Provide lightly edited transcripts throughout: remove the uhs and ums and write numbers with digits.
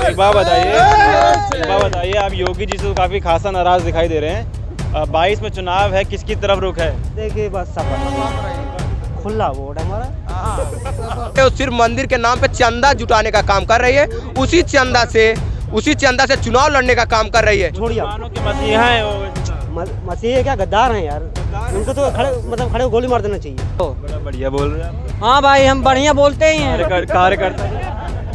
एक बात बताइए, आप योगी जी से तो काफी खासा नाराज दिखाई दे रहे हैं। 22 में चुनाव है, किसकी तरफ रुख है? देखिए बस सब खुला वोट है हमारा। तो सिर्फ मंदिर के नाम पे चंदा जुटाने का काम कर रही है, उसी चंदा से चुनाव लड़ने का काम कर रही है। छोड़िए मुसलमानों के मसीहा हैं वो। मसीह क्या गद्दार हैं यार, उनको तो खड़े को गोली मार देना चाहिए। बड़ा बढ़िया बोल रहे हैं हाँ भाई, हम बढ़िया बोलते ही हैं। आप। कार्यकर्ता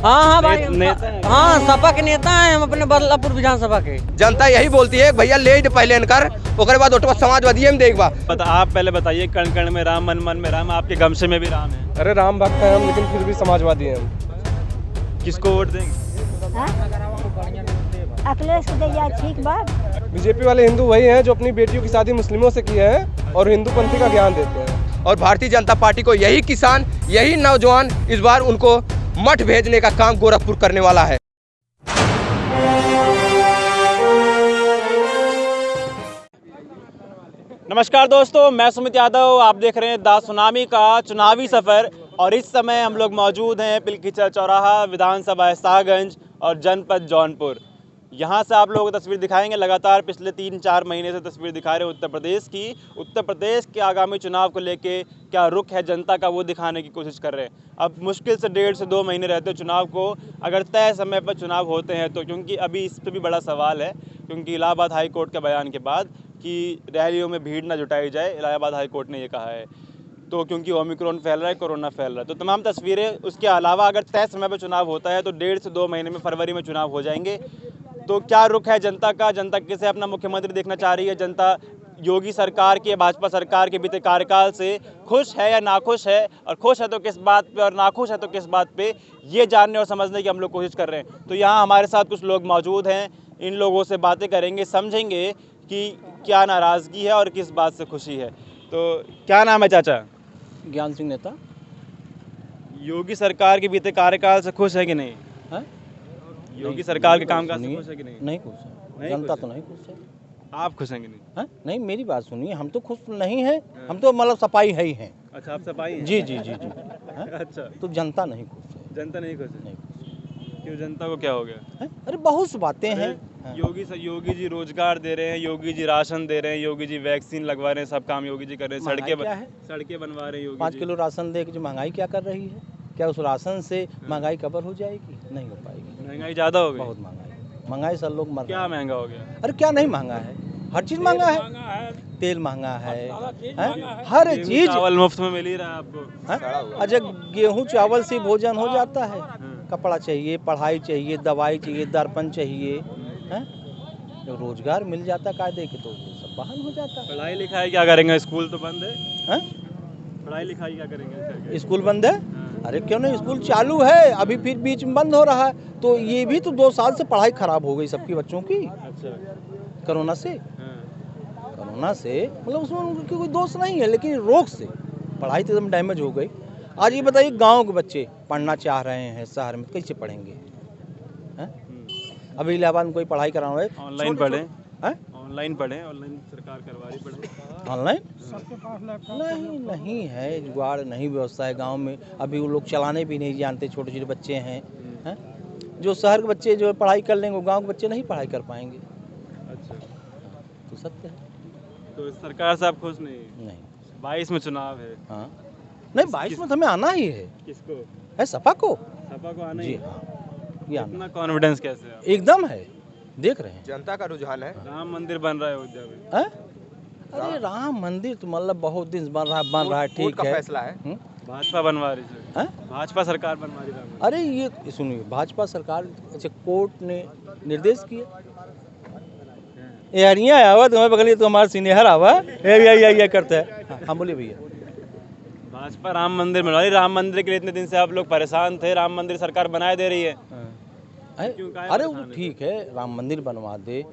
हाँ भाई, नेता हैं। हाँ सपा के नेता हैं हम, अपने बदलापुर विधानसभा के। जनता यही बोलती है भैया ले पहले इनकर, ओकरे बाद ओटवा समाजवादी में देखबा। आप पहले बताइए, कण कण में राम, मन मन में राम, आपके गमछे में भी राम है। अरे राम भक्त हैं हम, लेकिन फिर भी समाजवादी हैं हम। किसको वोट देंगे? अखिलेश भैया ठीक बात। बीजेपी वाले हिंदू वही हैं जो अपनी बेटियों की शादी मुस्लिमों से किए हैं और हिंदू पंथी का ज्ञान देते हैं। और भारतीय जनता पार्टी को यही किसान, यही नौजवान इस बार उनको मठ भेजने का काम गोरखपुर करने वाला है। नमस्कार दोस्तों, मैं सुमित यादव, आप देख रहे हैं दा सुनामी का चुनावी सफ़र। और इस समय हम लोग मौजूद हैं पिलखीचर चौराहा, विधानसभा साहगंज और जनपद जौनपुर। यहाँ से आप लोगों को तस्वीर दिखाएंगे, लगातार पिछले 3-4 महीने से तस्वीर दिखा रहे हैं उत्तर प्रदेश की। उत्तर प्रदेश के आगामी चुनाव को लेके क्या रुख है जनता का, वो दिखाने की कोशिश कर रहे हैं। अब मुश्किल से 1.5 से 2 महीने रहते हैं चुनाव को, अगर तय समय पर चुनाव होते हैं तो। क्योंकि अभी इस पर भी बड़ा सवाल है, क्योंकि इलाहाबाद हाई कोर्ट के बयान के बाद कि रैलियों में भीड़ ना जुटाई जाए, इलाहाबाद हाई कोर्ट ने ये कहा है। तो क्योंकि ओमिक्रॉन फैल रहा है, कोरोना फैल रहा है, तो तमाम तस्वीरें। उसके अलावा अगर तय समय पर चुनाव होता है तो 1.5 से 2 महीने में, फरवरी में चुनाव हो जाएंगे। तो क्या रुख है जनता का? जनता किसे अपना मुख्यमंत्री देखना चाह रही है? जनता योगी सरकार के, भाजपा सरकार के बीते कार्यकाल से खुश है या नाखुश है? और खुश है तो किस बात पे, और नाखुश है तो किस बात पे, ये जानने और समझने की हम लोग कोशिश कर रहे हैं। तो यहाँ हमारे साथ कुछ लोग मौजूद हैं, इन लोगों से बातें करेंगे, समझेंगे कि क्या नाराज़गी है और किस बात से खुशी है। तो क्या नाम है चाचा? ज्ञान सिंह नेता। योगी सरकार के बीते कार्यकाल से खुश है कि नहीं? है? योगी सरकार के कामकाज से खुश है कि नहीं? नहीं खुश है, जनता तो नहीं खुश है। आप खुश हैं कि नहीं? है? नहीं, मेरी बात सुनिए, हम तो खुश नहीं हैं, हम तो मतलब सफाई है ही हैं। अच्छा, आप सफाई हैं? जी। अच्छा, तो जनता नहीं खुश है। जनता नहीं खुश है? नहीं खुश क्यों, जनता को क्या हो गया? है? अरे बहुत सी बातें हैं। योगी जी रोजगार दे रहे हैं, योगी जी राशन दे रहे हैं, योगी जी वैक्सीन लगवा रहे हैं, सब काम योगी जी कर रहे हैं, सड़कें बनवा रहे हैं योगी 5 जी। किलो राशन दे के जो महंगाई क्या कर रही है, क्या उस राशन से महंगाई कवर हो जाएगी? नहीं हो पाएगी। महंगाई ज़्यादा हो गई? बहुत महंगाई से लोग मर। क्या महंगा हो गया? अरे क्या नहीं महंगा है, हर चीज़ महंगा है। तेल महंगा है, हर चीज़। चावल मुफ्त में मिल ही रहा है आपको? अच्छा, गेहूँ चावल से भोजन हो जाता है? कपड़ा चाहिए, पढ़ाई चाहिए, दवाई चाहिए, दर्पण चाहिए, हैं? जब रोजगार मिल जाता कायदे के तो सब बहाल हो जाता। पढ़ाई लिखाई क्या करेंगे? स्कूल तो बंद है। हैं? पढ़ाई लिखाई क्या करेंगे? स्कूल बंद है? अरे क्यों नहीं, स्कूल चालू है, अभी फिर बीच में बंद हो रहा है। तो ये भी तो 2 साल से पढ़ाई खराब हो गई सबकी बच्चों की। अच्छा, कोरोना से मतलब उसमें उनकी कोई दोष नहीं है, लेकिन रोग से पढ़ाई तो एकदम डैमेज हो गई। आज ये बताइए, गांव के बच्चे पढ़ना चाह रहे हैं शहर में, कैसे पढ़ेंगे? अभी इलाहाबाद में कोई पढ़ाई कराना है, ऑनलाइन पढ़ें। हैं? ऑनलाइन पढ़ें, ऑनलाइन सरकार करवा रही पढ़ें। ऑनलाइन नहीं है, जुगाड़ नहीं व्यवस्था है गांव में। अभी वो लोग चलाने भी नहीं जानते, छोटे छोटे बच्चे हैं। जो शहर के बच्चे जो पढ़ाई कर लेंगे, वो गांव के बच्चे नहीं पढ़ाई कर पाएंगे। अच्छा, तो सत्य है। तो इस सरकार से आप खुश नहीं? 22 में चुनाव है। हाँ नहीं, 22 में तो हमें आना ही है। किसको? है सपा को। सपा को आना जी ही? हाँ, ये आना इतना कॉन्फिडेंस कैसे है? एकदम है, देख रहे हैं जनता का रुझान है। राम मंदिर बन रहा है अयोध्या में। हैं? अरे राम मंदिर तो मतलब बहुत दिन से बन रहा है, ठीक है। फैसला है। भाजपा बनवा रही है। भाजपा सरकार बनवा रही है। अरे ये सुनिए, भाजपा सरकार, अच्छा कोर्ट ने निर्देश किए, यारियाँ आवा तुम्हें बगलिए तो हमारे सीनियर आवा ये करते हैं। हम बोलिए भैया, भाजपा राम मंदिर बनवा रही। राम मंदिर के लिए इतने दिन से आप लोग परेशान थे, राम मंदिर सरकार बनाए दे रही है। अरे वो ठीक है, राम मंदिर बनवा दे,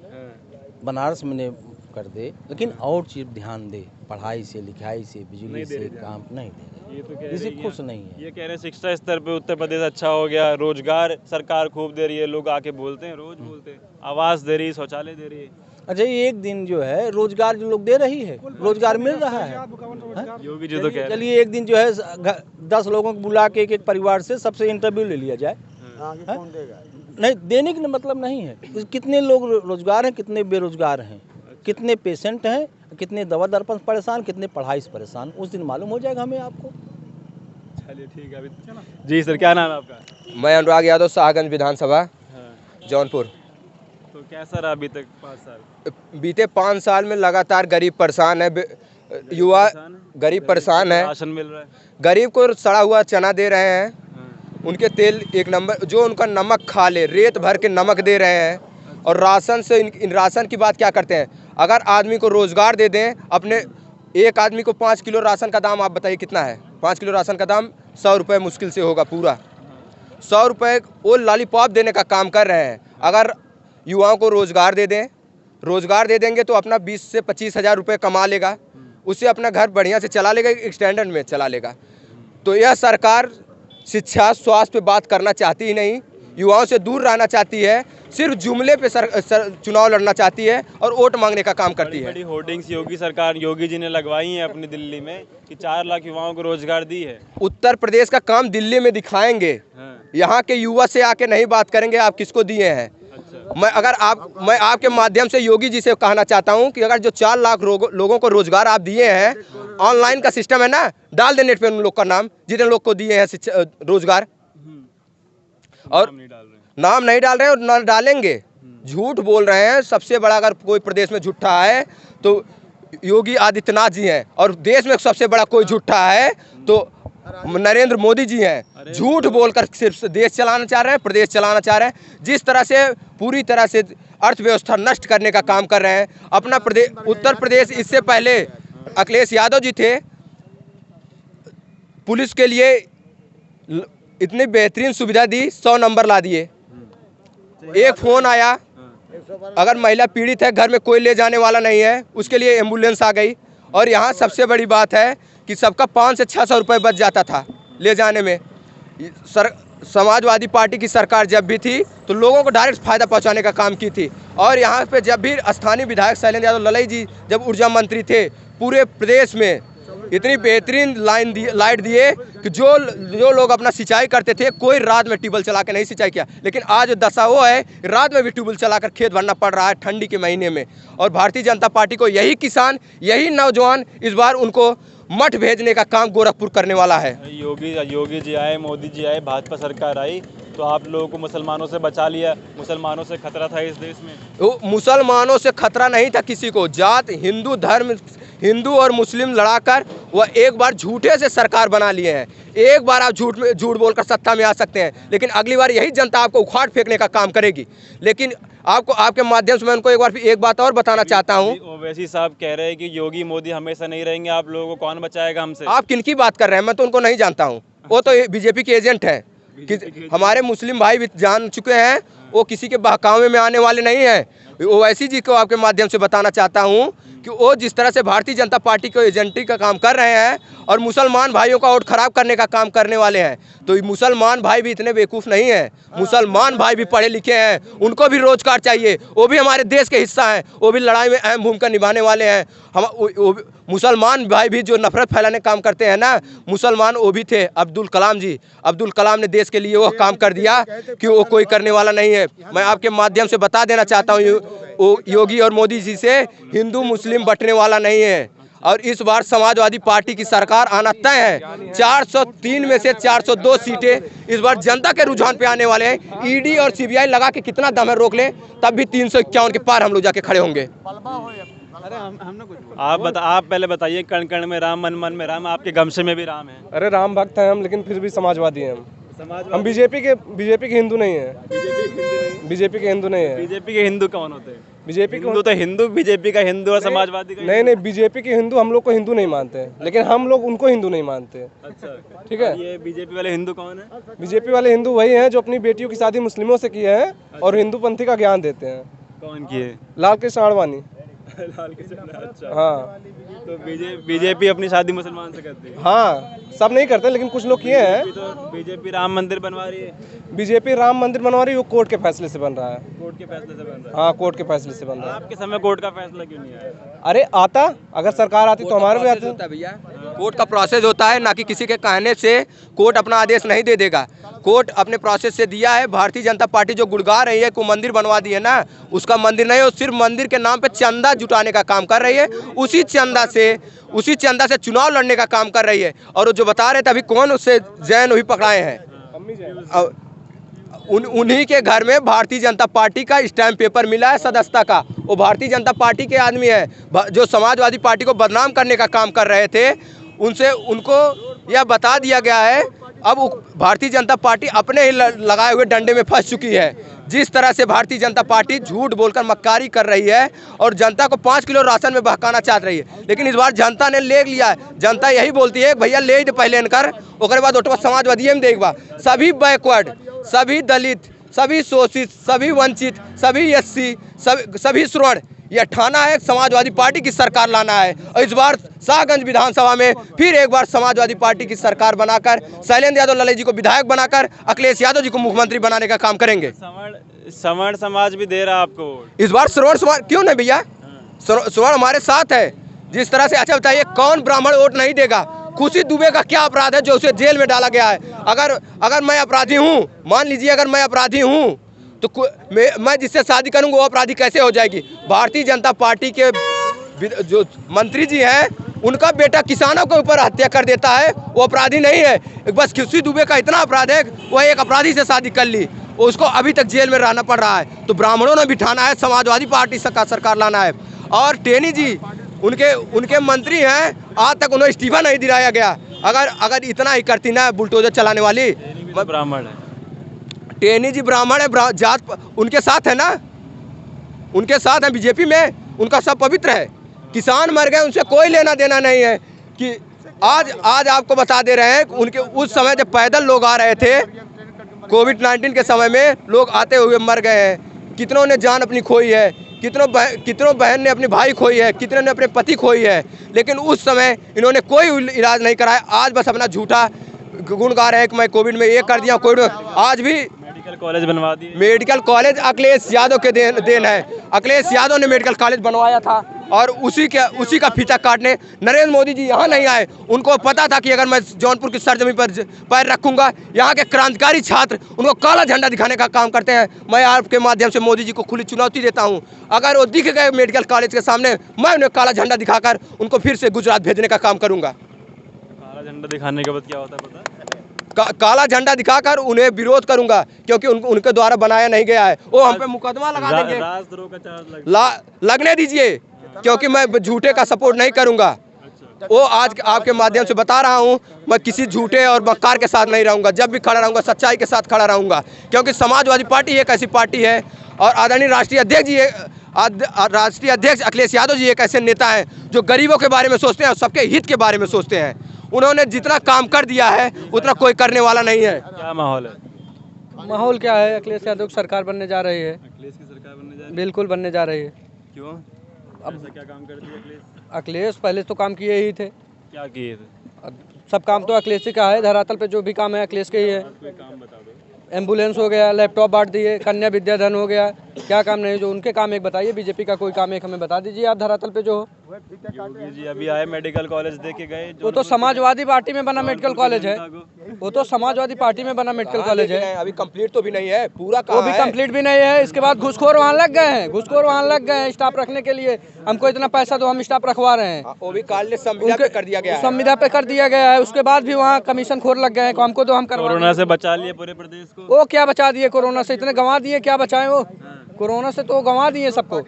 बनारस में कर दे, लेकिन और चीज ध्यान दे, पढ़ाई से, लिखाई से, बिजली से काम नहीं दे रहे। ये तो कह इसे रही खुश नहीं है। ये कह रहे हैं शिक्षा स्तर पे उत्तर प्रदेश अच्छा हो गया, रोजगार सरकार खूब दे रही है, लोग आके बोलते हैं, रोज बोलते हैं, आवास दे रही है, शौचालय दे रही है। अच्छा, एक दिन जो है रोजगार जो लोग दे रही है, रोजगार मिल रहा है। योगी जी तो कह रहे चलिए एक दिन जो है 10 लोगों को बुला के एक परिवार से सबसे इंटरव्यू ले लिया जाए, नहीं देने का मतलब नहीं है। कितने लोग रोजगार हैं, कितने बेरोजगार हैं, कितने पेशेंट हैं, कितने दवा दर्पण परेशान, कितने पढ़ाई से परेशान, उस दिन मालूम हो जाएगा हमें आपको। चलिए ठीक है अभी जी सर, क्या नाम है आपका? मैं अनुराग यादव, शाहगंज विधानसभा, जौनपुर। तो कैसा रहा अभी तक 5 साल? बीते 5 साल में लगातार गरीब परेशान है, युवा गरीब परेशान है। राशन मिल रहा है? गरीब को सड़ा हुआ चना दे रहे हैं, उनके तेल 1 नंबर, जो उनका नमक खा ले रेत भर के नमक दे रहे हैं। और राशन से इन राशन की बात क्या करते हैं? अगर आदमी को रोजगार दे दें, अपने एक आदमी को 5 किलो राशन का दाम आप बताइए कितना है? 5 किलो राशन का दाम 100 रुपये मुश्किल से होगा पूरा। 100 रुपये वो लॉलीपॉप देने का काम कर रहे हैं। अगर युवाओं को रोजगार दे दें, रोजगार दे देंगे तो अपना 20 से 25 हज़ार रुपये कमा लेगा, उससे अपना घर बढ़िया से चला लेगा, एक स्टैंडर्ड में चला लेगा। तो यह सरकार शिक्षा स्वास्थ्य पे बात करना चाहती ही नहीं, युवाओं से दूर रहना चाहती है, सिर्फ जुमले पे चुनाव लड़ना चाहती है और वोट मांगने का काम करती है। बड़ी होर्डिंग्स योगी जी ने लगवाई हैं अपनी दिल्ली में कि 4 लाख युवाओं को रोजगार दी है। उत्तर प्रदेश का काम दिल्ली में दिखाएंगे, यहाँ के युवा से आके नहीं बात करेंगे आप किसको दिए हैं। मैं आपके माध्यम से योगी जी से कहना चाहता हूँ कि अगर जो 4 लाख लोगों को रोजगार आप दिए हैं, ऑनलाइन का सिस्टम है ना, डाल दे नेट पे उन लोग का नाम जितने लोग को दिए हैं रोजगार, और नाम नहीं डाल रहे हैं और न डालेंगे, झूठ बोल रहे हैं। सबसे बड़ा अगर कोई प्रदेश में झूठा है तो योगी आदित्यनाथ जी हैं, और देश में सबसे बड़ा कोई झूठा है तो नरेंद्र मोदी जी हैं। झूठ बोलकर सिर्फ देश चलाना चाह रहे हैं, प्रदेश चलाना चाह रहे हैं। जिस तरह से पूरी तरह से अर्थव्यवस्था नष्ट करने का काम कर रहे हैं अपना प्रदेश, उत्तर प्रदेश, इससे पहले अखिलेश यादव जी थे, पुलिस के लिए इतनी बेहतरीन सुविधा दी, 100 नंबर ला दिए। एक फ़ोन आया, अगर महिला पीड़ित है, घर में कोई ले जाने वाला नहीं है, उसके लिए एम्बुलेंस आ गई। और यहाँ सबसे बड़ी बात है कि सबका 500 से 600 रुपये बच जाता था ले जाने में। समाजवादी पार्टी की सरकार जब भी थी तो लोगों को डायरेक्ट फ़ायदा पहुंचाने का काम की थी। और यहाँ पे जब भी स्थानीय विधायक शैलेंद्र यादव ललई जी जब ऊर्जा मंत्री थे, पूरे प्रदेश में इतनी बेहतरीन लाइट दिए कि जो लोग अपना सिंचाई करते थे, कोई रात में ट्यूबवेल चला के नहीं सिंचाई किया। लेकिन आज दशा वो है, रात में भी ट्यूबवेल चलाकर खेत भरना पड़ रहा है ठंडी के महीने में। और भारतीय जनता पार्टी को यही किसान, यही नौजवान इस बार उनको मठ भेजने का काम गोरखपुर करने वाला है। योगी जी आए, मोदी जी आए, भाजपा सरकार आई, तो आप लोगों को मुसलमानों से बचा लिया। मुसलमानों से खतरा था इस देश में? मुसलमानों से खतरा नहीं था किसी को। जात हिंदू धर्म, हिंदू और मुस्लिम लड़ाकर वह एक बार झूठे से सरकार बना लिए हैं। एक बार आप झूठ बोलकर सत्ता में आ सकते हैं, लेकिन अगली बार यही जनता आपको उखाड़ फेंकने का काम करेगी। लेकिन आपको, आपके माध्यम से मैं उनको एक बात और बताना चाहता हूँ। ओवैसी साहब कह रहे हैं कि योगी मोदी हमेशा नहीं रहेंगे, आप लोगों को कौन बचाएगा हमसे? आप किनकी बात कर रहे हैं? मैं तो उनको नहीं जानता हूँ। वो तो बीजेपी के एजेंट हैं। हमारे मुस्लिम भाई भी जान चुके हैं, वो किसी के बहकावे में आने वाले नहीं हैं। ओवैसी जी को आपके माध्यम से बताना चाहता हूँ कि वो जिस तरह से भारतीय जनता पार्टी को एजेंटी का काम कर रहे हैं और मुसलमान भाइयों का वोट खराब करने का काम करने वाले हैं, तो मुसलमान भाई भी इतने बेवकूफ़ नहीं हैं। मुसलमान भाई भी पढ़े लिखे हैं, उनको भी रोजगार चाहिए, वो भी हमारे देश के हिस्सा हैं, वो भी लड़ाई में अहम भूमिका निभाने वाले हैं। हम मुसलमान भाई भी जो नफरत फैलाने का काम करते हैं ना, मुसलमान वो भी थे। अब्दुल कलाम जी, अब्दुल कलाम ने देश के लिए वो काम कर दिया कि वो कोई करने वाला नहीं है। मैं आपके माध्यम से बता देना चाहता हूँ, योगी और मोदी जी से हिंदू मुस्लिम बंटने वाला नहीं है। और इस बार समाजवादी पार्टी की सरकार आना तय है। 403 में से 402 सीटें इस बार जनता के रुझान पे आने वाले हैं। ईडी और सीबीआई लगा के कितना दम है रोक लें, तब भी 351 के पार हम लोग जाके खड़े होंगे। आप पहले बताइए, कण कण में राम, मन मन में राम, आपके गमछे में भी राम है। अरे राम भक्त हैं हम, लेकिन फिर भी समाजवादी हैं हम। बीजेपी के हिंदू नहीं है। बीजेपी के हिंदू नहीं है। बीजेपी के हिंदू कौन होते हैं? बीजेपी हिंदू तो हिंदू, बीजेपी का हिंदू और समाजवादी का नहीं, बीजेपी के हिंदू हम लोग को हिंदू नहीं मानते हैं, लेकिन हम लोग उनको हिंदू नहीं मानते। अच्छा, ठीक है। ये बीजेपी वाले हिंदू कौन है? बीजेपी वाले हिंदू वही हैं जो अपनी बेटियों की शादी मुस्लिमों से किए हैं और हिंदू पंथी का ज्ञान देते हैं। कौन किए? लाल कृष्ण आडवाणी। अच्छा, हाँ। तो बीजेपी अपनी शादी मुसलमान से करती है? हाँ, सब नहीं करते, लेकिन कुछ लोग किए हैं। तो बीजेपी राम मंदिर बनवा रही है। बीजेपी राम मंदिर बनवा रही है, वो कोर्ट के फैसले से बन रहा है। कोर्ट के फैसले से बन रहा है? हाँ, कोर्ट के फैसले से बन रहा है। आपके समय कोर्ट का फैसला क्यों नहीं आया? अरे आता, अगर सरकार आती तो हमारे भी आते। भैया कोर्ट का प्रोसेस होता है, ना कि किसी के कहने से कोर्ट अपना आदेश नहीं दे देगा। कोर्ट अपने प्रोसेस से दिया है। भारतीय जनता पार्टी जो गुड़गा रही है, को मंदिर बनवा दी है ना, उसका मंदिर नहीं है, वो सिर्फ मंदिर के नाम पे चंदा जुटाने का काम कर रही है। उसी चंदा से चुनाव लड़ने का काम कर रही है। और वो जो बता रहे थे अभी कौन उससे जैन वही पकड़ाए हैं, उन्हीं के घर में भारतीय जनता पार्टी का स्टैम्प पेपर मिला है सदस्यता का। वो भारतीय जनता पार्टी के आदमी है, जो समाजवादी पार्टी को बदनाम करने का काम कर रहे थे। उनको यह बता दिया गया है। अब भारतीय जनता पार्टी अपने ही लगाए हुए डंडे में फंस चुकी है। जिस तरह से भारतीय जनता पार्टी झूठ बोलकर मक्कारी कर रही है और जनता को 5 किलो राशन में बहकाना चाह रही है, लेकिन इस बार जनता ने ले लिया है। जनता यही बोलती है भैया ले दे पहले इनकर, उसके बाद वोटवा समाजवादी में देखबा। सभी बैकवर्ड, सभी दलित, सभी शोषित, सभी वंचित, सभी एससी, सभी श्रवण, यह ठाना है समाजवादी पार्टी की सरकार लाना है। और इस बार शाहगंज विधानसभा में फिर एक बार समाजवादी पार्टी की सरकार बनाकर शैलेंद्र यादव लल्लई जी को विधायक बनाकर अखिलेश यादव जी को मुख्यमंत्री बनाने का काम करेंगे। श्रवण समाज भी दे रहा है आपको वोट इस बार। श्रवण समाज क्यों नहीं भैया, श्रवण हमारे साथ है। जिस तरह से, अच्छा बताइए कौन ब्राह्मण वोट नहीं देगा? खुशी दुबे का क्या अपराध है जो उसे जेल में डाला गया है? अगर मैं अपराधी हूँ, मान लीजिए अगर मैं अपराधी हूँ, तो मैं जिससे शादी करूंगा वो अपराधी कैसे हो जाएगी? भारतीय जनता पार्टी के जो मंत्री जी हैं, उनका बेटा किसानों के ऊपर हत्या कर देता है, वो अपराधी नहीं है। बस खुशी दुबे का इतना अपराध है, वो एक अपराधी से शादी कर ली, उसको अभी तक जेल में रहना पड़ रहा है। तो ब्राह्मणों ने बिठाना है, समाजवादी पार्टी का सरकार लाना है। और टेनी जी उनके मंत्री हैं, आज तक उन्हें इस्तीफा नहीं दिलाया गया। अगर इतना ही करती ना बुलडोजर चलाने वाली। ब्राह्मण है टेनी जी, ब्राह्मण है, जात उनके साथ है ना, उनके साथ है बीजेपी में, उनका सब पवित्र है। किसान मर गए, उनसे कोई लेना देना नहीं है। कि आज आपको बता दे रहे हैं, उनके उस समय जब पैदल लोग आ रहे थे कोविड-19 के समय में, लोग आते हुए मर गए हैं। कितनों ने जान अपनी खोई है, कितनों बहन ने अपनी भाई खोई है, कितनों ने अपने पति खोई है, लेकिन उस समय इन्होंने कोई इलाज नहीं कराया। आज बस अपना झूठा गुण गा रहे हैं कि मैं कोविड में ये कर दिया, कोविड में। आज भी मेडिकल कॉलेज बनवा दिए। मेडिकल कॉलेज अखिलेश यादव के देन है। अखिलेश यादव ने मेडिकल कॉलेज बनवाया था और उसी का फीता काटने नरेंद्र मोदी जी यहाँ नहीं आए। उनको पता था कि अगर मैं जौनपुर की सरजमीन पर पैर रखूंगा, यहाँ के क्रांतिकारी छात्र उनको काला झंडा दिखाने का काम करते हैं। मैं आपके माध्यम से मोदी जी को खुली चुनौती देता हूँ, अगर वो दिख गए मेडिकल कॉलेज के सामने, मैं उन्हें काला झंडा दिखाकर उनको फिर से गुजरात भेजने का काम करूँगा। काला झंडा दिखाने के बाद क्या होता है पता? काला झंडा दिखाकर उन्हें विरोध करूंगा, क्योंकि उनके द्वारा बनाया नहीं गया है। वो हम पे मुकदमा लगा देंगे। राजद्रोह का चार्ज लगने दीजिए, क्योंकि मैं झूठे का सपोर्ट नहीं करूंगा। वो आज आपके माध्यम से बता रहा हूं, मैं किसी झूठे और मक्कार के साथ नहीं रहूंगा। जब भी खड़ा रहूंगा सच्चाई के साथ खड़ा रहूंगा, क्योंकि समाजवादी पार्टी एक ऐसी पार्टी है और आदरणीय राष्ट्रीय अध्यक्ष अखिलेश यादव जी एक ऐसे नेता हैं जो गरीबों के बारे में सोचते हैं और सबके हित के बारे में सोचते हैं। उन्होंने जितना काम कर दिया है उतना कोई करने वाला नहीं है। क्या माहौल है? माहौल क्या है? अखिलेश यादव की सरकार बनने जा रही है। अखिलेश की सरकार बनने जा रही है? बिल्कुल बनने जा रही है। क्यों? अब क्या काम कर दिया अखिलेश? अखिलेश पहले तो काम किए ही थे। क्या किए थे? अब सब काम तो अखिलेश ही का है। धरातल पे जो भी काम है अखिलेश के ही है। कोई काम बता दो। एम्बुलेंस हो गया, लैपटॉप बांट दिए, कन्या विद्याधन हो गया, क्या काम नहीं जो उनके काम एक बताइए। बीजेपी का कोई काम एक हमें बता दीजिए आप धरातल पे जो हो। योगी जी अभी आए, मेडिकल कॉलेज दे के गए। वो तो समाजवादी पार्टी में बना मेडिकल कॉलेज है। वो तो समाजवादी पार्टी में बना मेडिकल कॉलेज है। अभी कंप्लीट तो भी नहीं है, पूरा वो भी कंप्लीट भी नहीं है। इसके बाद घुसखोर वहाँ लग गए हैं, स्टाफ रखने के लिए। हमको इतना पैसा दो, हम स्टाफ रखवा रहे हैं। वो भी काले संविदा पे कर दिया गया है। संविदा पे कर दिया गया है। उसके बाद भी वहाँ कमीशन खोर लग गए हैं। हमको तो हम करवा। कोरोना से बचा लिए पूरे प्रदेश को। वो क्या बचा दिए? कोरोना से इतने गंवा दिए, क्या बचाए वो? कोरोना से तो गंवा दिए सबको।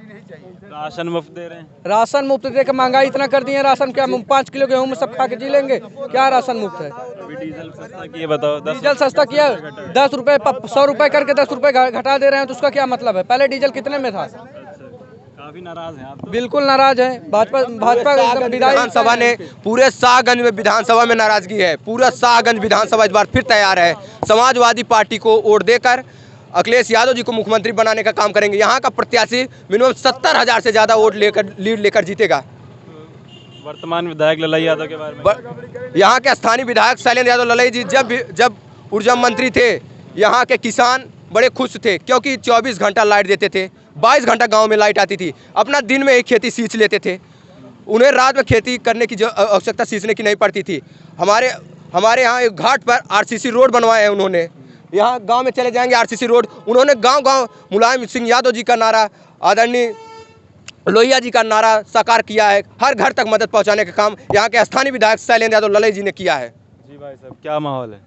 राशन मुफ्त दे रहे हैं। राशन मुफ्त दे के महंगाई इतना कर दिए। राशन क्या 5 किलो गेहूं में सब खा के जी लेंगे? क्या राशन मुफ्त है? अभी डीजल सस्ता किए, बताओ। डीजल सस्ता किया, 10 रुपए 100 रुपए करके 10 रुपए घटा दे रहे हैं, तो उसका क्या मतलब है? पहले डीजल कितने में था? काफी नाराज हैं आप तो। बिल्कुल नाराज है। भाजपा विधानसभा ने पूरे शाहगंज में विधानसभा में नाराजगी है। पूरा शाहगंज विधानसभा इस बार फिर तैयार है। समाजवादी पार्टी को वोट देकर अखिलेश यादव जी को मुख्यमंत्री बनाने का काम करेंगे। यहाँ का प्रत्याशी मिनिमम 70,000 से ज्यादा वोट लीड लेकर जीतेगा। वर्तमान विधायक लल्लई यादव के बारे में? यहाँ के स्थानीय विधायक शैलेंद्र यादव लल्लई जी जब ऊर्जा मंत्री थे, यहाँ के किसान बड़े खुश थे, क्योंकि 24 घंटा लाइट देते थे। 22 घंटा गांव में लाइट आती थी। अपना दिन में ही खेती सींच लेते थे। उन्हें रात में खेती करने की आवश्यकता सींचने की नहीं पड़ती थी। हमारे यहाँ एक घाट पर आरसीसी रोड बनवाए हैं उन्होंने। यहाँ गांव में चले जाएंगे आरसीसी रोड, उन्होंने गांव-गांव मुलायम सिंह यादव जी का नारा, आदरणीय लोहिया जी का नारा साकार किया है। हर घर तक मदद पहुंचाने का काम यहाँ के स्थानीय विधायक शैलेंद्र यादव ललई जी ने किया है। जी भाई साहब, क्या माहौल है?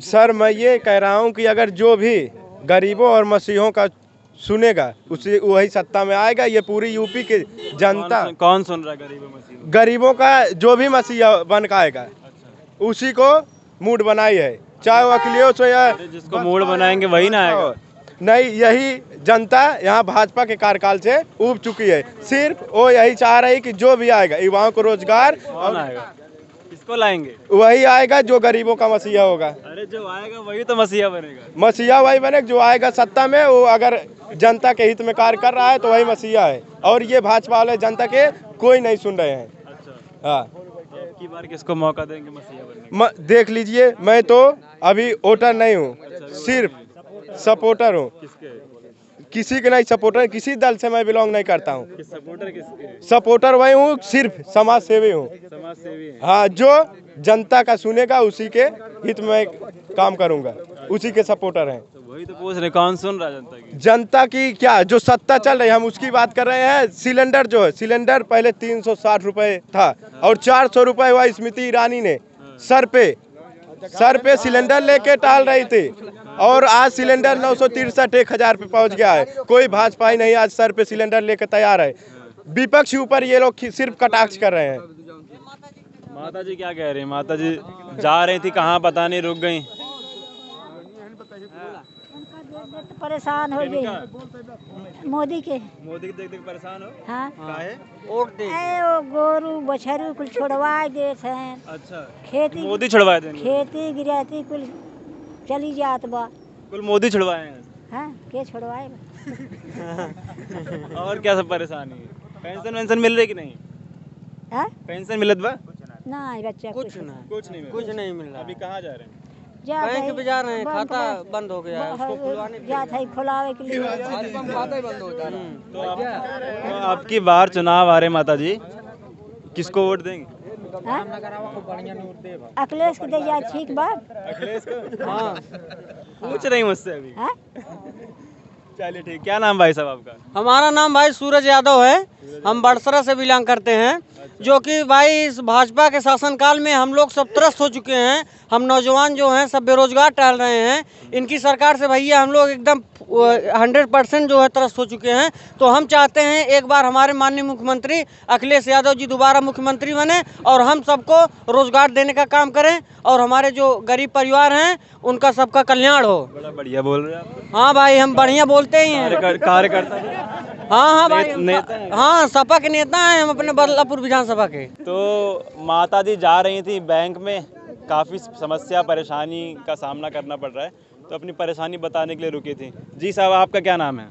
सर मैं ये कह रहा हूँ कि अगर जो भी गरीबों और मसीहों का सुनेगा उसी वही सत्ता में आएगा। ये पूरी यूपी की जनता कौन सुन रहा है गरीबों मसीहों? गरीबों का जो भी मसीहा बन का आएगा उसी को मूड बनाई है, चाहे वो अखिलेश हो या जिसको मूड बनाएंगे वही ना आएगा। नहीं, यही जनता यहाँ भाजपा के कार्यकाल से उब चुकी है। सिर्फ वो यही चाह रही कि जो भी आएगा युवाओं को रोजगार कौन आएगा? किसको लाएंगे? वही आएगा जो गरीबों का मसीहा होगा। अरे जो आएगा वही तो मसीहा बनेगा। मसीहा वही बने जो आएगा सत्ता में, वो अगर जनता के हित में कार्य कर रहा है तो वही मसीहा है। और ये भाजपा वाले जनता के कोई नहीं सुन रहे हैं। अच्छा, हाँ, की बार किसको मौका देंगे मसीहा बनने? देख लीजिए, मैं तो अभी वोटर नहीं हूँ, सिर्फ सपोर्टर हूँ। किसके? किसी के नहीं सपोर्टर, किसी दल से मैं बिलोंग नहीं करता हूँ। सपोर्टर किसके? सपोर्टर वही हूँ, सिर्फ समाज सेवी हूँ। समाज सेवी है। हाँ, जो जनता का सुनेगा उसी के हित में काम करूँगा, उसी के सपोर्टर हैं। तो वही तो पूछ रहे, कौन सुन रहा है जनता की? जनता की क्या, जो सत्ता चल रही है हम उसकी बात कर रहे हैं। सिलेंडर जो है, सिलेंडर पहले 360 रुपए था और 400 रुपए हुआ स्मृति ईरानी ने सर पे सिलेंडर लेके टाल रही थी, और आज सिलेंडर 963 1000 पे पहुंच गया है। कोई भाजपा ही नहीं आज सर पे सिलेंडर लेके तैयार है। विपक्ष के ऊपर ये लोग सिर्फ कटाक्ष कर रहे हैं। माता जी क्या कह रही हैं? माता जी जा रही थी कहाँ पता नहीं, रुक गई। परेशान हो गई मोदी के देख परेशान हो? हाँ, काहे? वो गोरू बछरू कुल छोड़वा देते हैं। अच्छा, खेती मोदी छुड़वाए देंगे? खेती गिरहती कुल चली जात बा। कुल मोदी छुड़वाए हैं। हाँ, के छोड़वाए? और क्या सब परेशानी है? पेंशन वेंशन मिल रही कि नहीं? हाँ? पेंशन मिलत बा? नहीं बच्चा कुछ नहीं, कुछ नहीं मिल रहा। अभी कहाँ जा रहे हैं? बैंक पे जा रहे हैं, खाता बंद हो गया है, उसको खुलवाने जात है खुलावे के लिए। खाता ही बंद हो जा रहा है। तो आपकी बार चुनाव आ रहे माता जी, किसको वोट देंगे? हाँ? अखिलेश के दैया ठीक बात। अखिलेश को? हाँ, पूछ रही मुझसे अभी। हाँ? चलिए ठीक। क्या नाम भाई साहब आपका? हमारा नाम भाई सूरज यादव है, हम बड़सरा से बिलोंग करते हैं। जो कि भाई इस भाजपा के शासनकाल में हम लोग सब त्रस्त हो चुके हैं। हम नौजवान जो हैं सब बेरोजगार टहल रहे हैं। इनकी सरकार से भैया हम लोग एकदम 100% जो है त्रस्त हो चुके हैं। तो हम चाहते हैं एक बार हमारे माननीय मुख्यमंत्री अखिलेश यादव जी दोबारा मुख्यमंत्री बने और हम सबको रोजगार देने का काम करें, और हमारे जो गरीब परिवार हैं उनका सबका कल्याण हो। बड़ा बढ़िया बोल रहे हैं आप। हाँ भाई, हम बढ़िया बोलते ही हैं। कार्यकर्ता। हाँ भाई, नेता हैं। हाँ, सपा के नेता हैं हम, अपने बदलापुर विधानसभा के। तो माता जी जा रही थी बैंक में, काफ़ी समस्या परेशानी का सामना करना पड़ रहा है, तो अपनी परेशानी बताने के लिए रुकी थी। जी साहब, आपका क्या नाम है?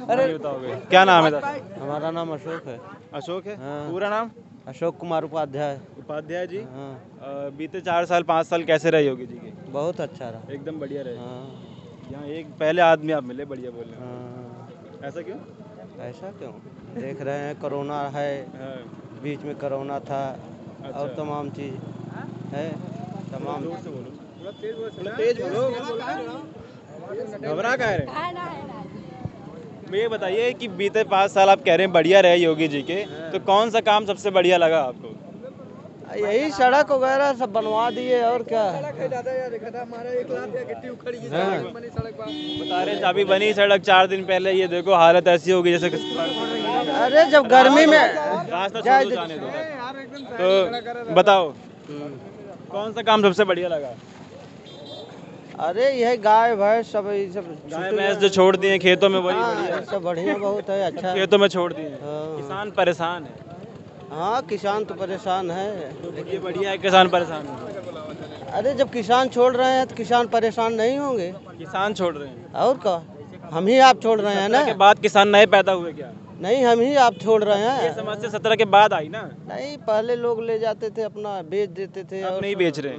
अरे बताओगे क्या नाम है? हमारा नाम अशोक है। अशोक है? हाँ। पूरा नाम? अशोक कुमार उपाध्याय। उपाध्याय जी। हाँ, बीते 4 साल 5 साल कैसे रहे योगी जी के? बहुत अच्छा रहा। एकदम बढ़िया रहे। हाँ, यहाँ एक पहले आदमी आप मिले बढ़िया बोलने में। हाँ, ऐसा क्यों? ऐसा क्यों? देख रहे हैं कोरोना है, हाँ, बीच में कोरोना था अच्छा। और तमाम चीज़ है, तमाम। जोर से बोलो, थोड़ा तेज बोलो। घबरा कह रहे? ये बताइए कि बीते 5 साल आप कह रहे हैं बढ़िया रहे योगी जी के, तो कौन सा काम सबसे बढ़िया लगा आपको? यही सड़क वगैरह सब बनवा दिए, और क्या। बता रहे अभी बनी सड़क 4 दिन पहले, ये देखो हालत ऐसी होगी जैसे अरे जब गर्मी में रास्ता छोड़ो, जाने दो। तो बताओ कौन सा काम सबसे बढ़िया लगा? अरे यह गाय भैंस सब गाय भैंस जो छोड़ दिए खेतों में, वही बढ़िया हाँ, सब बढ़िया बहुत है, अच्छा। खेतों में छोड़ दिए। हाँ। किसान परेशान है। हाँ, किसान तो परेशान है। ये बढ़िया है, किसान परेशान है। अरे जब किसान छोड़ रहे हैं तो किसान परेशान नहीं होंगे? किसान छोड़ रहे हैं और क्या, हम ही आप छोड़ रहे हैं ना। के बाद किसान नए पैदा हुए क्या? नहीं, हम ही आप छोड़ रहे ये हैं। समस्या 17 के बाद आई ना। नहीं, पहले लोग ले जाते थे, अपना बेच देते थे। अब और नहीं बेच रहे।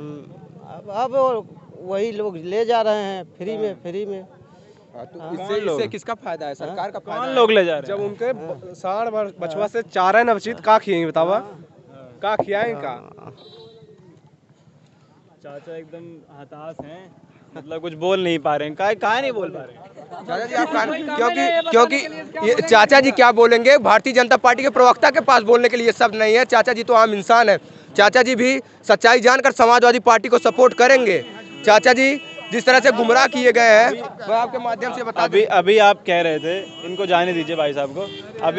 अब वही लोग ले जा रहे हैं फ्री में। तो इससे किसका फायदा है? सरकार का फायदा कौन है। लोग ले जा रहे जब उनके साढ़ बछवा से चारा न बचित का खिएंगे बतावा, का खियाएं का? चाचा एकदम हताश हैं, मतलब कुछ बोल नहीं पा रहे हैं। काहे नहीं बोल पा रहे हैं? चाचा जी आप क्योंकि ये चाचा जी क्या बोलेंगे? भारतीय जनता पार्टी के प्रवक्ता के पास बोलने के लिए शब्द नहीं है। चाचा जी तो आम इंसान है। चाचा जी भी सच्चाई जानकर समाजवादी पार्टी को सपोर्ट करेंगे। चाचा जी जिस तरह से गुमराह किए गए हैं, मैं आपके माध्यम से बता दूं। अभी आप कह रहे थे, इनको जाने दीजिए भाई साहब को।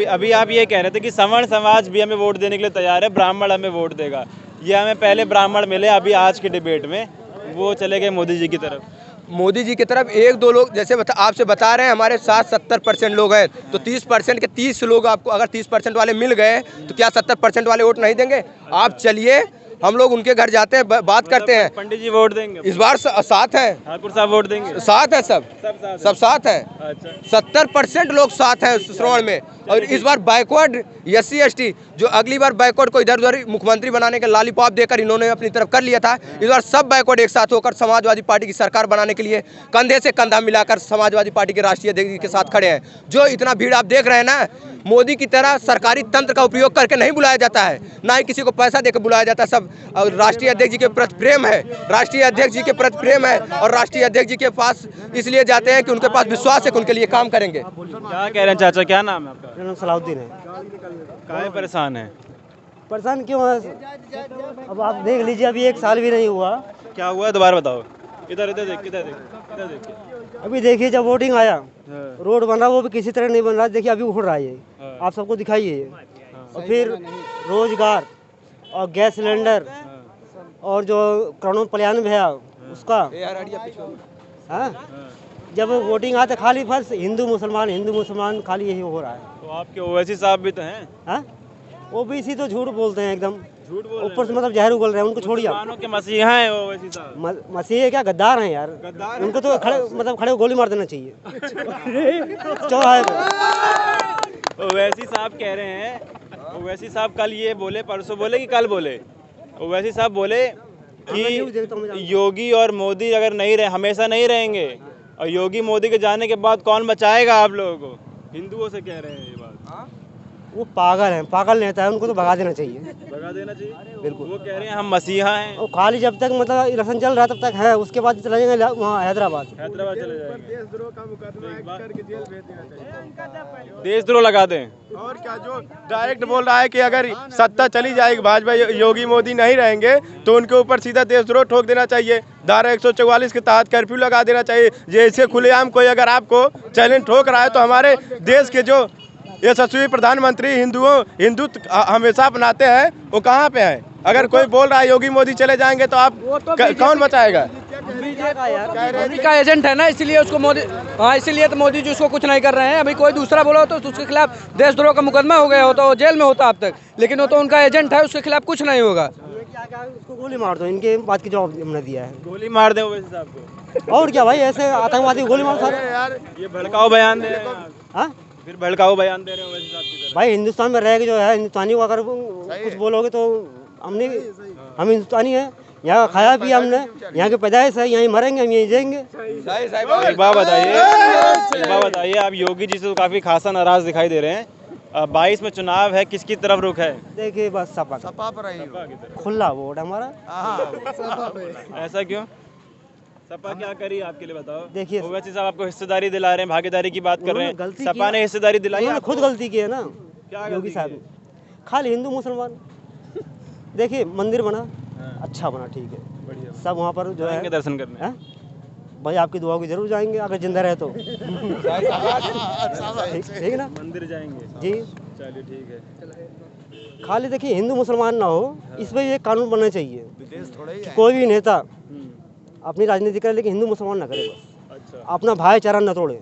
अभी आप ये कह रहे थे कि सवर्ण समाज भी हमें वोट देने के लिए तैयार है, ब्राह्मण हमें वोट देगा। ये हमें पहले ब्राह्मण मिले, अभी आज के डिबेट में वो चले गए मोदी जी की तरफ। मोदी जी की तरफ एक दो लोग जैसे आपसे बता रहे हैं, हमारे 60-70% लोग हैं, तो 30% के 30 लोग आपको, अगर 30% वाले मिल गए तो क्या 70% वाले वोट नहीं देंगे? आप चलिए, हम लोग उनके घर जाते हैं, बात करते हैं। पंडित जी वोट देंगे इस बार साथ है, ठाकुर साहब वोट देंगे, साथ है, सब साथ है। अच्छा 70% लोग साथ हैं श्रवण में। और इस बार बैकवर्ड SC/ST जो अगली बार बैकवर्ड को इधर उधर मुख्यमंत्री बनाने के लॉलीपॉप देकर इन्होंने अपनी तरफ कर लिया था, इस बार सब बैकवर्ड एक साथ होकर समाजवादी पार्टी की सरकार बनाने के लिए कंधे से कंधा मिलाकर समाजवादी पार्टी के राष्ट्रीय अध्यक्ष के साथ खड़े हैं। जो इतना भीड़ आप देख रहे हैं ना, मोदी की तरह सरकारी तंत्र का उपयोग करके नहीं बुलाया जाता है, ना ही किसी को पैसा देकर बुलाया जाता है। सब राष्ट्रीय अध्यक्ष जी के प्रति प्रेम है, राष्ट्रीय अध्यक्ष जी के प्रति प्रेम है, और राष्ट्रीय अध्यक्ष जी के पास इसलिए जाते हैं कि उनके पास विश्वास है कि उनके लिए काम करेंगे। क्या कह रहे हैं चाचा, क्या नाम है आपका? मेरा नाम सलाउद्दीन है। काहे परेशान है? परेशान क्यों है? अब आप देख लीजिए, अभी 1 साल भी नहीं हुआ। क्या हुआ है दोबारा बताओ। इधर देख। अभी देखिए, जब वोटिंग आया, रोड बना, वो भी किसी तरह नहीं बन रहा। देखिए अभी उड़ रहा है ये, आप सबको दिखाइए ये। और फिर रोजगार और गैस सिलेंडर और जो करोड़ों पलायन भैया उसका, हाँ, जब वोटिंग आते खाली फर्स्ट हिंदू मुसलमान खाली यही हो रहा है। तो आपके ओवैसी साहब भी तो हैं। हाँ, OBC तो झूठ बोलते हैं एकदम, झूठ बोल ऊपर से मतलब जहर उगल रहे हैं। उनको छोड़िए आप। मुसलमानों के मसीहा हैं ओवैसी साहब। मसीह क्या गद्दार हैं यार? उनको तो खड़े गोली मार देना चाहिए चौराहे पे। ओवैसी साहब कह रहे हैं, ओवैसी साहब कल ये बोले, परसों बोले कि कल बोले, ओवैसी साहब बोले कि योगी और मोदी अगर नहीं रहे, हमेशा नहीं रहेंगे, और योगी मोदी के जाने के बाद कौन बचाएगा आप लोगों को? हिंदुओं से कह रहे हैं ये बात। वो पागल हैं, पागल नेता है, उनको तो भगा देना चाहिए। भगा देना चाहिए बिल्कुल। वो कह रहे हैं हम मसीहा हैं। और खाली जब तक मतलब इलेक्शन चल रहा है तब तक है, उसके बाद चले जाएंगे वहाँ हैदराबाद चले जाएंगे। देशद्रोह का मुकदमा करके जेल भेज देना चाहिए। देशद्रोह लगा दें। और क्या, जो डायरेक्ट बोल रहा है कि अगर सत्ता चली जाएगी, भाजपा योगी मोदी नहीं रहेंगे, तो उनके ऊपर सीधा देशद्रोह ठोक देना चाहिए। धारा 144 के तहत कर्फ्यू लगा देना चाहिए। जैसे खुलेआम कोई अगर आपको चैलेंज ठोक रहा है, तो हमारे देश के जो यशस्वी प्रधानमंत्री हिंदुत्व हमेशा अपनाते हैं, वो कहाँ पे हैं? अगर कोई बोल रहा है योगी मोदी चले जाएंगे, तो आप कौन बचाएगा? मोदी का एजेंट है ना, इसलिए उसको मोदी, हाँ, इसीलिए तो मोदी जी उसको कुछ नहीं कर रहे हैं। अभी कोई दूसरा बोला तो उसके खिलाफ देशद्रोह का मुकदमा हो गया होता, वो जेल में होता अब तक, लेकिन वो तो उनका एजेंट है, उसके खिलाफ कुछ नहीं होगा। उसको गोली मार दो, इनके बात की जवाब हमने दिया है। गोली मार दे ओवैसी साहब को। और क्या भाई, ऐसे आतंकवादी गोली मार सारे यार ये भड़काऊ बयान दे रहे हैं। हाँ फिर भड़काऊ बयान दे रहे हैं ओवैसी साहब की तरफ। भाई, हिंदुस्तान में रह के जो है, हिंदुस्तानी को अगर कुछ बोलोगे तो हम हिंदुस्तानी हैं, यहाँ खाया पिया हमने, यहाँ की पैदाइश है, यहीं मरेंगे, हम यहीं जिएंगे। एक बात बताइए, आप योगी जी से तो काफी खासा नाराज दिखाई दे रहे हैं। 22 में चुनाव है, किसकी तरफ रुख है? देखिए बस सपा खुला वोट हमारा। ऐसा क्यों? सपा क्या करी आपके लिए बताओ? देखिए, ओवैसी साहब आपको हिस्सेदारी दिला रहे हैं, भागीदारी की बात कर रहे हैं। गलती सपा ने हिस्सेदारी दिलाई उन्होंने आपको? खुद गलती की है ना क्या योगी साहब ने। खाली हिंदू मुसलमान, देखिए मंदिर बना, अच्छा बना, ठीक है, बढ़िया। सब वहाँ पर जो है दर्शन करने हैं? भाई आपकी दुआओं की जरूर जाएंगे, अगर जिंदा रहे तो। ठीक है ना, मंदिर जाएंगे जी। चलिए ठीक है। खाली देखिए हिंदू मुसलमान ना हो, इस पर ये कानून बनना चाहिए कि कोई भी नेता अपनी राजनीति करे, लेकिन हिंदू मुसलमान ना करे, बस अच्छा, अपना भाईचारा न तोड़े,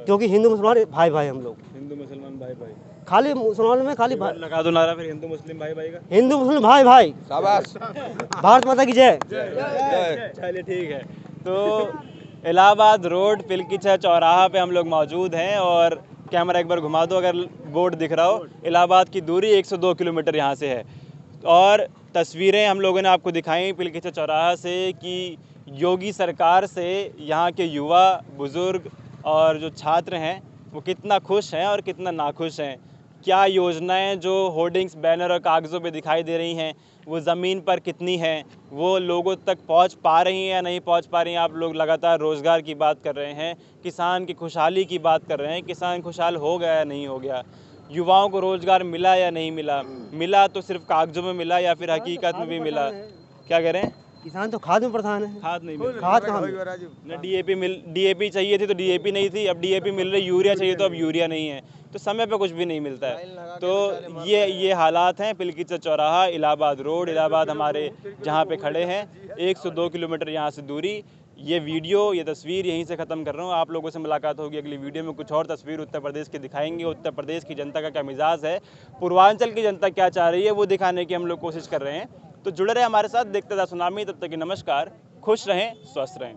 क्योंकि हिंदू मुसलमान भाई भाई हम लोग। हिंदू मुसलमान भाई भाई, खाली मुसलमान में खाली लगा दो नारा फिर हिंदू मुस्लिम भाई भाई का। हिंदू मुस्लिम भाई भाई, शाबाश, भारत माता की जय। चलिए ठीक है। तो इलाहाबाद रोड पिलकीछा चौराहा पे हम लोग मौजूद हैं, और कैमरा एक बार घुमा दो अगर बोर्ड दिख रहा हो। इलाहाबाद की दूरी 102 किलोमीटर यहाँ से है, और तस्वीरें हम लोगों ने आपको दिखाई पिलकीछा चौराहा से कि योगी सरकार से यहाँ के युवा, बुज़ुर्ग और जो छात्र हैं वो कितना खुश हैं और कितना नाखुश हैं। क्या योजनाएं जो होर्डिंग्स, बैनर और कागज़ों पे दिखाई दे रही हैं वो ज़मीन पर कितनी हैं, वो लोगों तक पहुंच पा रही हैं या नहीं पहुंच पा रही हैं। आप लोग लगातार रोज़गार की बात कर रहे हैं, किसान की खुशहाली की बात कर रहे हैं। किसान खुशहाल हो गया या नहीं हो गया, युवाओं को रोज़गार मिला या नहीं मिला, मिला तो सिर्फ कागज़ों में मिला या फिर हकीकत में भी मिला। क्या कह रहे हैं? किसान तो खाद में प्रधान है। खाद नहीं मिल खाद कहाँ न डीएपी चाहिए थी तो डीएपी नहीं थी, अब डीएपी मिल रही, यूरिया चाहिए तो अब यूरिया नहीं है, तो समय पे कुछ भी नहीं मिलता है। तो ये हालात हैं पिलखीचर चौराहा, इलाहाबाद रोड, इलाहाबाद हमारे जहाँ पे खड़े हैं, 102 किलोमीटर यहाँ से दूरी। ये वीडियो, ये तस्वीर यहीं से ख़त्म कर रहा हूँ। आप लोगों से मुलाकात होगी अगली वीडियो में, कुछ और तस्वीर उत्तर प्रदेश की दिखाएंगे। उत्तर प्रदेश की जनता का क्या मिजाज है, पूर्वांचल की जनता क्या चाह रही है, वो दिखाने की हम लोग कोशिश कर रहे हैं। तो जुड़े रहे हमारे साथ, देखते रहे सुनामी। तब तक की नमस्कार, खुश रहें, स्वस्थ रहें।